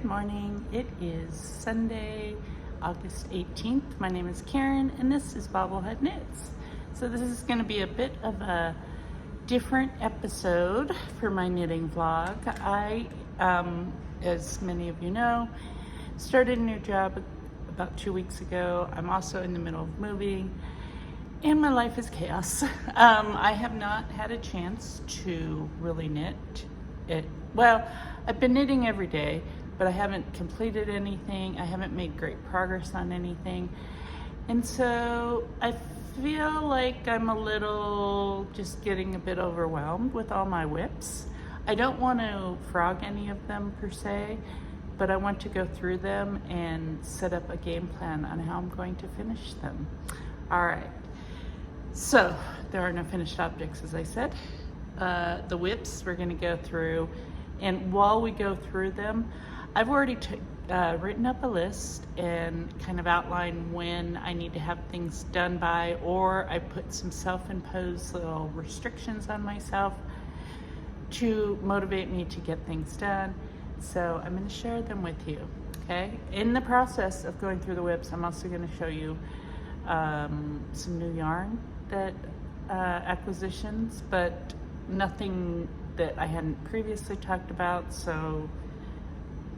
Good morning. It is Sunday, August 18th. My name is Karen and this is BobbleHeadKnits. So this is going to be a bit of a different episode for my knitting vlog. I, as many of you know, started a new job about 2 weeks ago. I'm also in the middle of moving and my life is chaos. I have not had a chance to really knit it. Well, I've been knitting every day, but I haven't completed anything. I haven't made great progress on anything. And so I feel like I'm just getting a bit overwhelmed with all my whips. I don't want to frog any of them per se, but I want to go through them and set up a game plan on how I'm going to finish them. All right. So there are no finished objects, as I said. The whips we're going to go through, and while we go through them, I've already written up a list and kind of outlined when I need to have things done by, or I put some self-imposed little restrictions on myself to motivate me to get things done. So I'm going to share them with you, okay? In the process of going through the whips, I'm also going to show you some new yarn that acquisitions, but nothing that I hadn't previously talked about, so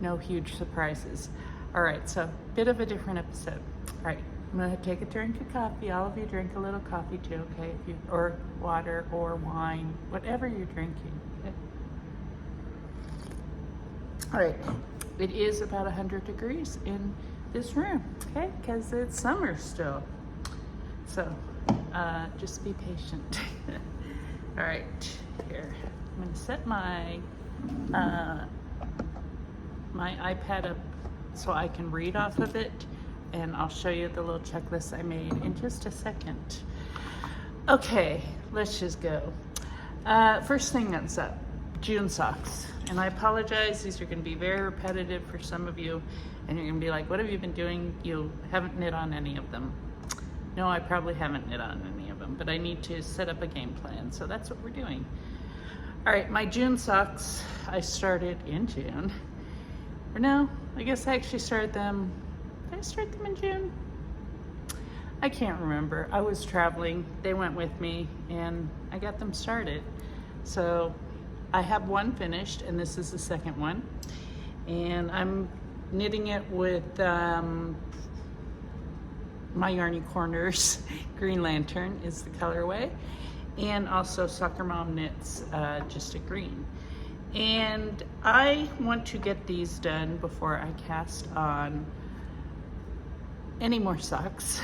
no huge surprises. All right, so bit of a different episode. All right, I'm gonna take a drink of coffee. All of you drink a little coffee too, okay? Or water or wine, whatever you're drinking. Okay? All right, it is about 100 degrees in this room, okay? Because it's summer still. So just be patient. All right, here. I'm gonna set my my iPad up so I can read off of it, and I'll show you the little checklist I made in just a second. Okay, let's just go. First thing that's up, June socks. And I apologize, these are gonna be very repetitive for some of you, and you're gonna be like, what have you been doing? You haven't knit on any of them. No, I probably haven't knit on any of them, but I need to set up a game plan, so that's what we're doing. All right, my June socks, I started in June. Or no, I guess I actually started them, did I start them in June? I can't remember. I was traveling, they went with me, and I got them started. So I have one finished, and this is the second one. And I'm knitting it with my Yarny Corners Green Lantern is the colorway, and also Soccer Mom Knits just a green. And I want to get these done before I cast on any more socks.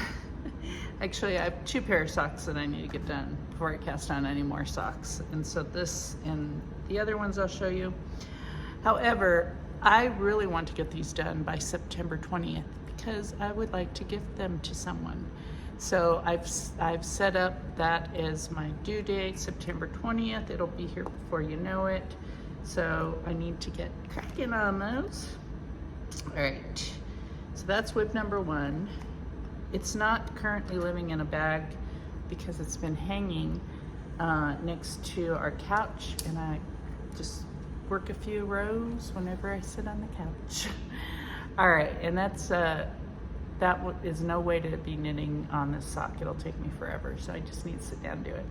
Actually, I have 2 pair of socks that I need to get done before I cast on any more socks. And so this and the other ones I'll show you. However, I really want to get these done by September 20th because I would like to gift them to someone. So I've set up that as my due date, September 20th. It'll be here before you know it. So I need to get cracking on those. All right, so that's whip number 1. It's not currently living in a bag because it's been hanging next to our couch, and I just work a few rows whenever I sit on the couch. All right, and that's that is no way to be knitting on this sock. It'll take me forever, so I just need to sit down and do it.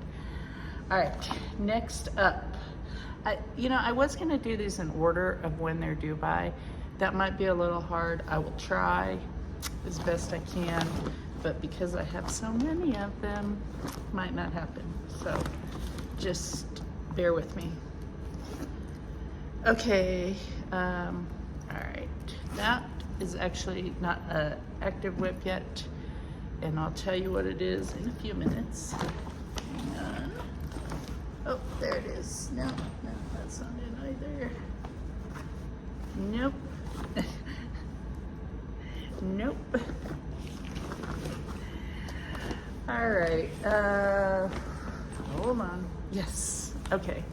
All right, next up, I was gonna do these in order of when they're due by. That might be a little hard. I will try as best I can, but because I have so many of them, might not happen. So just bear with me. Okay, all right, that is actually not an active whip yet, and I'll tell you what it is in a few minutes. Hang on. Oh, there it is. No, that's not it either. Nope. Nope. All right, hold on. Yes, okay.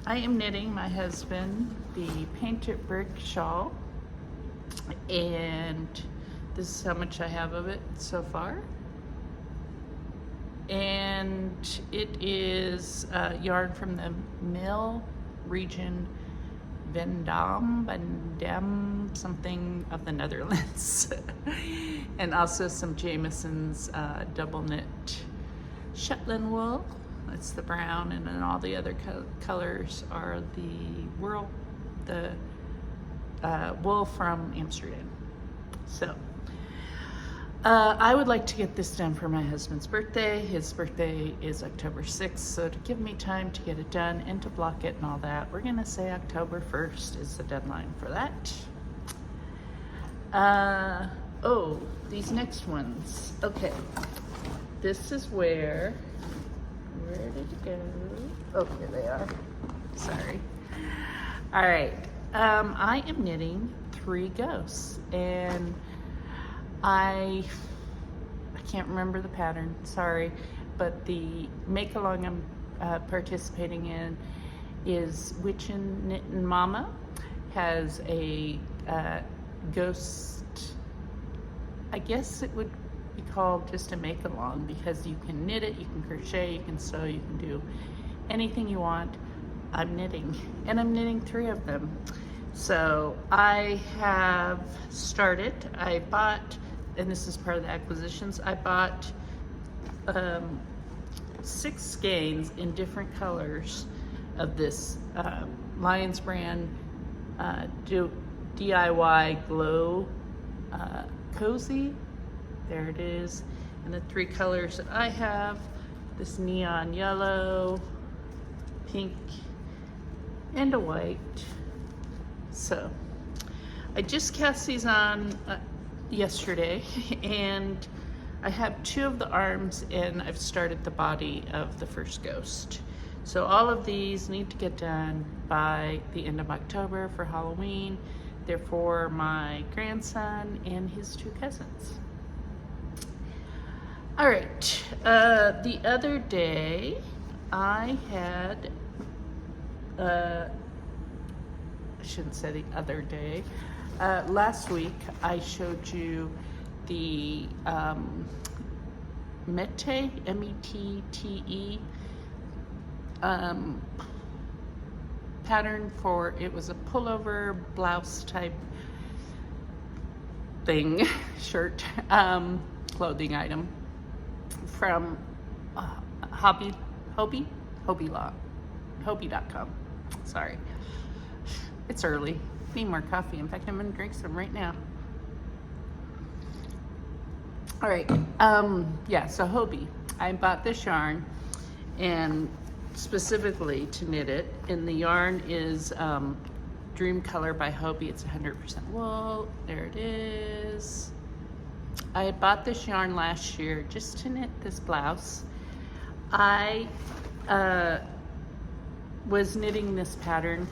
I am knitting my husband the painted brick shawl, and this is how much I have of it so far. And it is yarn from the Mill region Vendam, something of the Netherlands. And also some Jamison's double knit Shetland wool. It's the brown, and then all the other colors are the wool from Amsterdam. So I would like to get this done for my husband's birthday. His birthday is October 6th, so to give me time to get it done and to block it and all that, we're gonna say October 1st is the deadline for that. Oh, these next ones. Okay, this is where did it go? Oh, here they are. Sorry. All right, I am knitting 3 ghosts, and I can't remember the pattern, sorry, but the make along I'm participating in is Witchin' Knittin' Mama. Has a ghost, I guess it would be called just a make along, because you can knit it, you can crochet, you can sew, you can do anything you want. I'm knitting, and I'm knitting 3 of them. So I have started, I bought, and this is part of the acquisitions, I bought 6 skeins in different colors of this Lions brand DIY Glow Cozy. There it is. And the 3 colors that I have, this neon yellow, pink, and a white. So I just cast these on yesterday, and I have 2 of the arms, and I've started the body of the first ghost. So all of these need to get done by the end of October for Halloween. They're for my grandson and his 2 cousins. All right, the other day I had, I shouldn't say the other day, last week I showed you the Mette, M-E-T-T-E, pattern for, it was a pullover blouse type thing, shirt, clothing item from Hobby.com. Sorry, it's early, need more coffee. In fact, I'm gonna drink some right now. All right, yeah, so Hobby, I bought this yarn, and specifically to knit it, and the yarn is Dream Color by Hobby. It's 100% wool. There it is. I had bought this yarn last year just to knit this blouse. I was knitting this pattern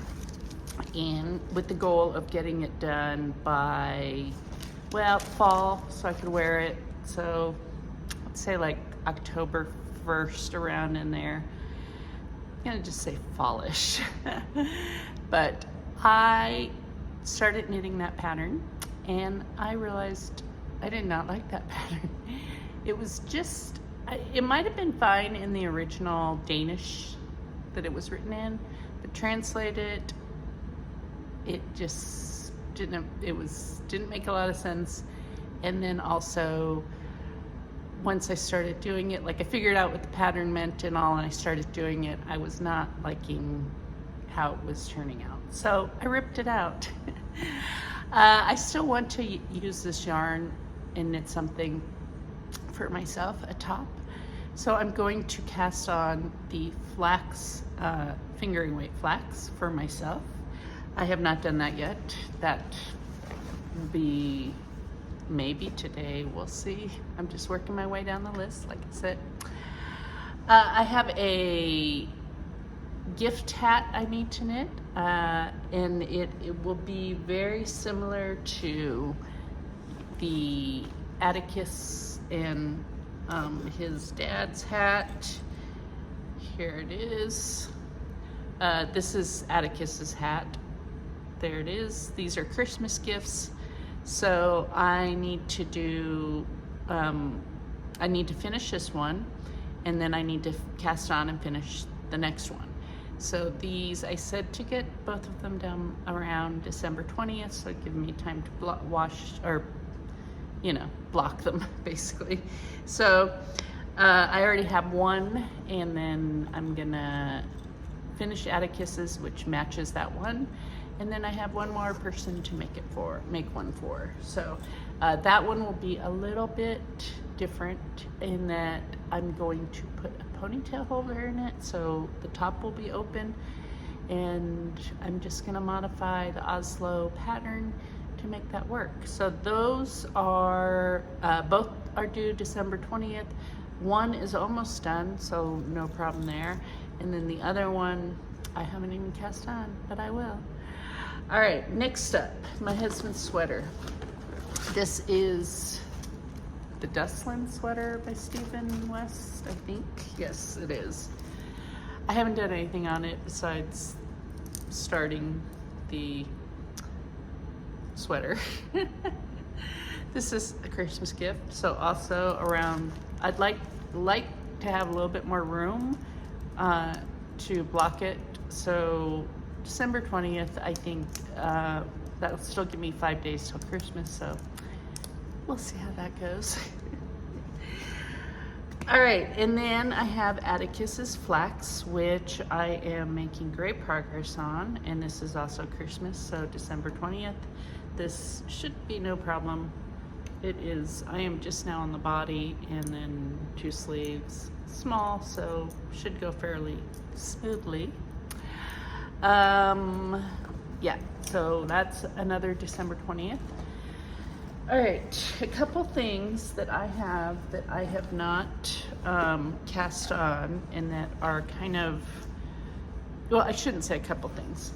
in with the goal of getting it done by, well, fall, so I could wear it. So let's say like October 1st, around in there. I'm gonna just say fallish. But I started knitting that pattern, and I realized I did not like that pattern. It was just, it might have been fine in the original Danish that it was written in, but translated, it just didn't make a lot of sense. And then also, once I started doing it, like I figured out what the pattern meant and all, and I started doing it, I was not liking how it was turning out. So I ripped it out. I still want to use this yarn and knit something for myself, a top. So I'm going to cast on the flax, fingering weight flax for myself. I have not done that yet. That will be maybe today, we'll see. I'm just working my way down the list, like I said. I have a gift hat I need to knit, and it will be very similar to the Atticus and his dad's hat. Here it is. This is Atticus's hat. There it is. These are Christmas gifts. So I need to do, I need to finish this one, and then I need to cast on and finish the next one. So these, I said to get both of them done around December 20th, so it gives me time to wash, or, block them, basically. So I already have one, and then I'm gonna finish Atticus's, which matches that one. And then I have one more person to make one for. So that one will be a little bit different in that I'm going to put a ponytail holder in it, so the top will be open, and I'm just gonna modify the Oslo pattern to make that work. So those are, both are due December 20th. One is almost done, so no problem there. And then the other one, I haven't even cast on, but I will. All right, next up, my husband's sweater. This is the Dustland sweater by Stephen West, I think. Yes, it is. I haven't done anything on it besides starting the sweater. This is a Christmas gift, so also around, I'd like to have a little bit more room to block it. So December 20th, I think that'll still give me 5 days till Christmas, so we'll see how that goes. All right, and then I have Atticus's flax, which I am making great progress on, and this is also Christmas, so December 20th. This should be no problem. It is, I am just now on the body, and then 2 sleeves, small, so should go fairly smoothly. Yeah, so that's another December 20th. All right, a couple things that I have not cast on, and that are kind of, well, I shouldn't say a couple things.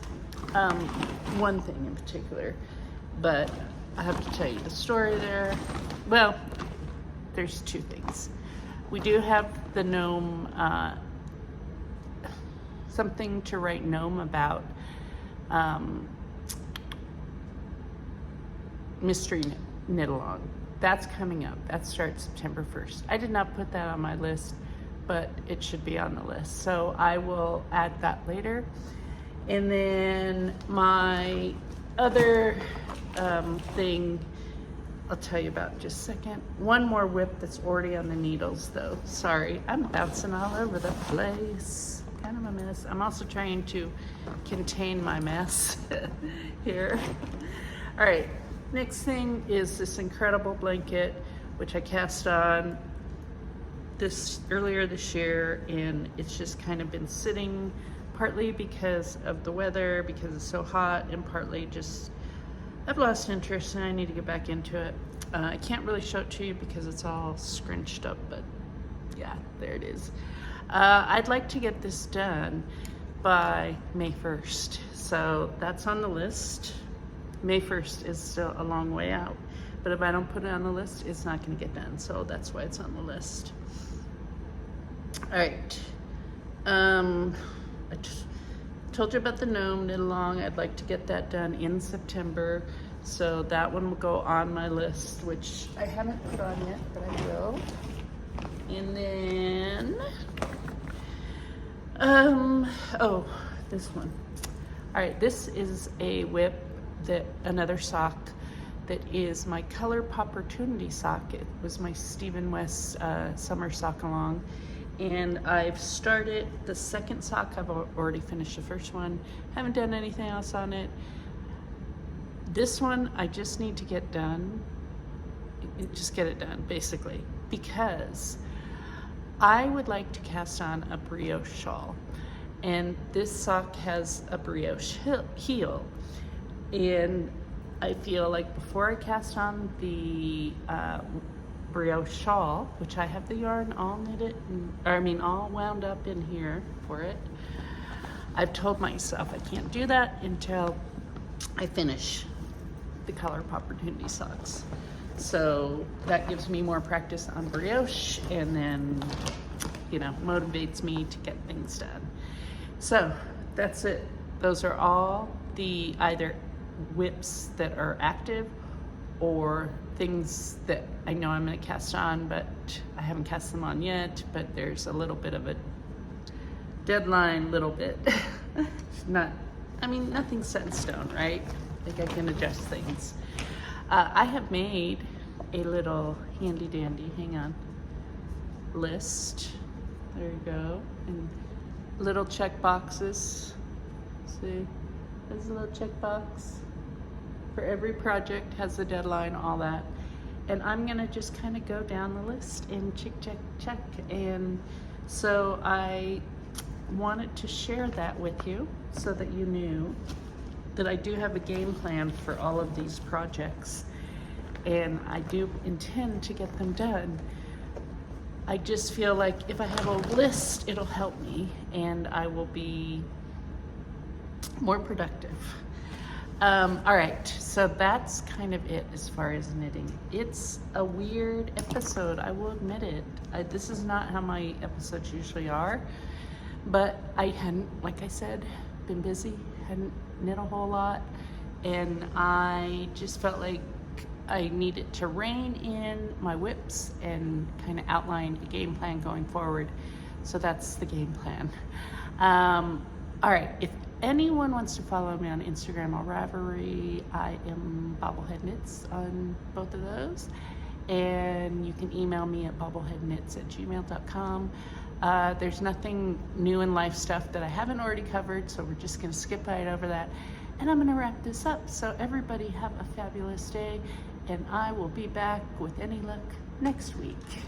One thing in particular, but I have to tell you the story there. Well, there's 2 things. We do have the gnome, something to write gnome about, mystery knit along. That's coming up. That starts September 1st. I did not put that on my list, but it should be on the list. So I will add that later. And then my other thing I'll tell you about in just a second. One more whip that's already on the needles though. Sorry, I'm bouncing all over the place. Kind of a mess. I'm also trying to contain my mess here. All right, next thing is this incredible blanket, which I cast on earlier this year, and it's just kind of been sitting, partly because of the weather, because it's so hot, and partly just I've lost interest and I need to get back into it. I can't really show it to you because it's all scrunched up, but yeah, there it is. I'd like to get this done by May 1st, so that's on the list. May 1st is still a long way out, but if I don't put it on the list, it's not going to get done, so that's why it's on the list. All right, I just told you about the gnome knit along. I'd like to get that done in September, so that one will go on my list, which I haven't put on yet, but I will. And then, oh, this one. All right, this is a whip, another sock that is my Color Popportunity sock. It was my Stephen West summer sock along, and I've started the second sock. I've already finished the first one. Haven't done anything else on it. This one I just need to get done. Just get it done, basically, because I would like to cast on a brioche shawl, and this sock has a brioche heel, and I feel like before I cast on the brioche shawl, which I have the yarn all knitted, all wound up in here for it, I've told myself I can't do that until I finish the Color Opportunity socks. So that gives me more practice on brioche, and then, motivates me to get things done. So that's it. Those are all the either whips that are active or things that I know I'm going to cast on, but I haven't cast them on yet, but there's a little bit of a deadline little bit. Nothing's set in stone, right? Like I can adjust things. I have made a little handy dandy, hang on, list. There you go. And little check boxes. See, there's a little check box for every project, has the deadline, all that. And I'm gonna just kind of go down the list and check. And so I wanted to share that with you so that you knew that I do have a game plan for all of these projects, and I do intend to get them done. I just feel like if I have a list, it'll help me and I will be more productive. All right, so that's kind of it as far as knitting. It's a weird episode, I will admit it. This is not how my episodes usually are, but I hadn't, like I said, been busy, hadn't knit a whole lot, and I just felt like I needed to rein in my whips and kind of outline a game plan going forward. So that's the game plan. All right, if anyone wants to follow me on Instagram or Ravelry, I am BobbleHeadKnits on both of those. And you can email me at bobbleheadknits@gmail.com. There's nothing new in life stuff that I haven't already covered, so we're just gonna skip right over that. And I'm gonna wrap this up. So everybody have a fabulous day, and I will be back with any luck next week.